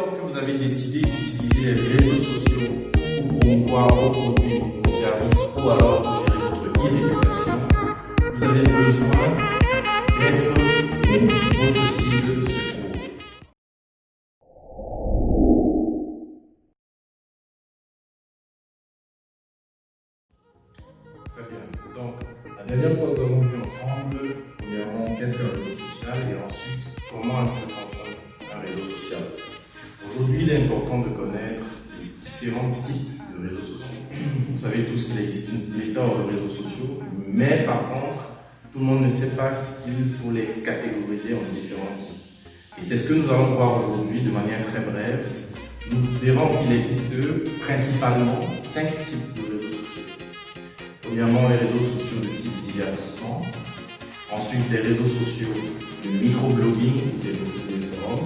lors que vous avez décidé d'utiliser les réseaux sociaux pour promouvoir vos produits, vos services ou alors pour gérer votre e-réputation, vous avez besoin d'être où votre cible se trouve. Très bien. Donc, la dernière fois, nous avons vu ensemble, premièrement, qu'est-ce qu'un réseau social et ensuite, comment est-ce que fonctionne un réseau social. Aujourd'hui, il est important de connaître les différents types de réseaux sociaux. Vous savez tous qu'il existe une pléthore de réseaux sociaux, mais par contre, tout le monde ne sait pas qu'il faut les catégoriser en différents types. Et c'est ce que nous allons voir aujourd'hui de manière très brève. Nous verrons qu'il existe principalement 5 types de réseaux sociaux. Premièrement, les réseaux sociaux de type divertissement. Ensuite, des réseaux sociaux de microblogging ou des forums.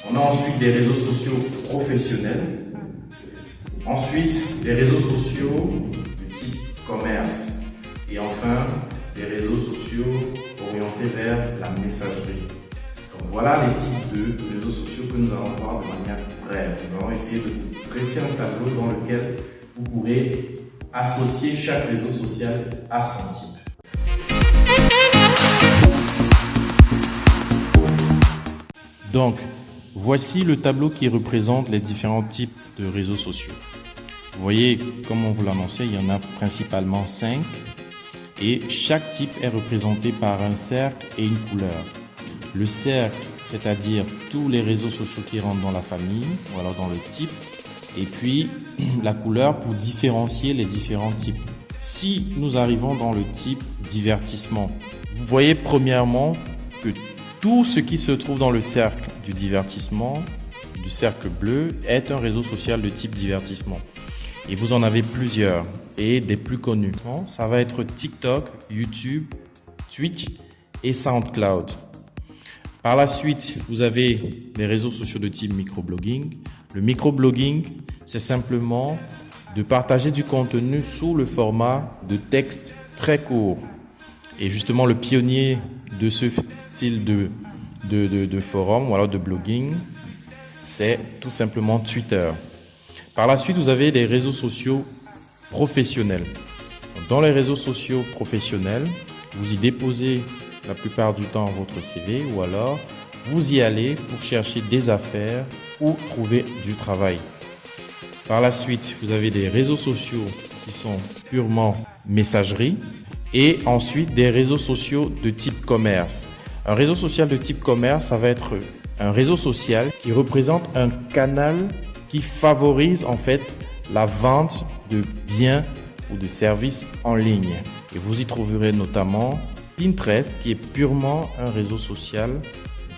On a ensuite des réseaux sociaux professionnels. Ensuite, des réseaux sociaux de type commerce. Et enfin, des réseaux sociaux orientés vers la messagerie. Donc voilà les types de réseaux sociaux que nous allons voir de manière brève. Nous allons essayer de vous dresser un tableau dans lequel vous pourrez associer chaque réseau social à son type. Donc, voici le tableau qui représente les différents types de réseaux sociaux. Vous voyez, comme on vous l'annonçait, il y en a principalement 5 et chaque type est représenté par un cercle et une couleur. Le cercle, c'est-à-dire tous les réseaux sociaux qui rentrent dans la famille ou alors dans le type, et puis la couleur pour différencier les différents types. Si nous arrivons dans le type divertissement, vous voyez premièrement que tout ce qui se trouve dans le cercle du divertissement, du cercle bleu, est un réseau social de type divertissement. Et vous en avez plusieurs et des plus connus. Ça va être TikTok, YouTube, Twitch et SoundCloud. Par la suite, vous avez les réseaux sociaux de type microblogging. Le microblogging, c'est simplement de partager du contenu sous le format de texte très court. Et justement, le pionnier de ce style de forum ou alors de blogging, c'est tout simplement Twitter. Par la suite, vous avez les réseaux sociaux professionnels. Dans les réseaux sociaux professionnels, vous y déposez la plupart du temps votre CV ou alors vous y allez pour chercher des affaires ou trouver du travail. Par la suite, vous avez des réseaux sociaux qui sont purement messagerie et ensuite des réseaux sociaux de type commerce. Un réseau social de type commerce, ça va être un réseau social qui représente un canal qui favorise en fait la vente de biens ou de services en ligne. Et vous y trouverez notamment Pinterest qui est purement un réseau social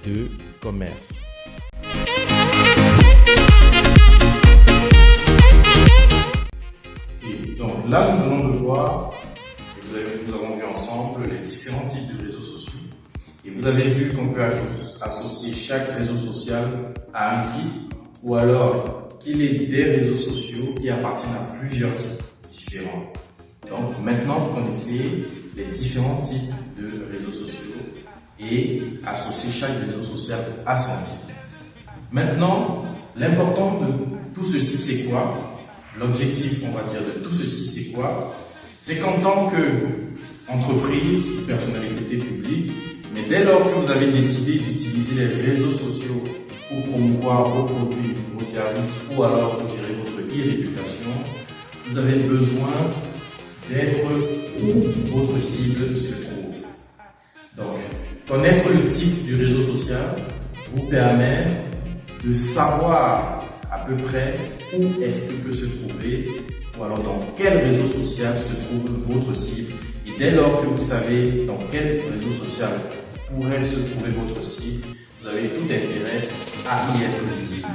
de commerce. Et donc là, nous allons voir, nous avons vu ensemble les différents types de réseaux sociaux. Et vous avez vu qu'on peut associer chaque réseau social à un type ou alors qu'il ait des réseaux sociaux qui appartiennent à plusieurs types différents. Donc maintenant, vous connaissez les différents types de réseaux sociaux et associer chaque réseau social à son type. Maintenant, l'important de tout ceci, c'est quoi? L'objectif, on va dire, de tout ceci, c'est quoi? C'est qu'en tant qu'entreprise, personnalité publique, mais dès lors que vous avez décidé d'utiliser les réseaux sociaux pour promouvoir vos produits, vos services ou alors pour gérer votre e-réputation, vous avez besoin d'être où votre cible se trouve. Donc, connaître le type du réseau social vous permet de savoir à peu près où est-ce que peut se trouver ou alors dans quel réseau social se trouve votre cible. Et dès lors que vous savez dans quel réseau social pourrait se trouver votre cible, vous avez tout intérêt à y être visible.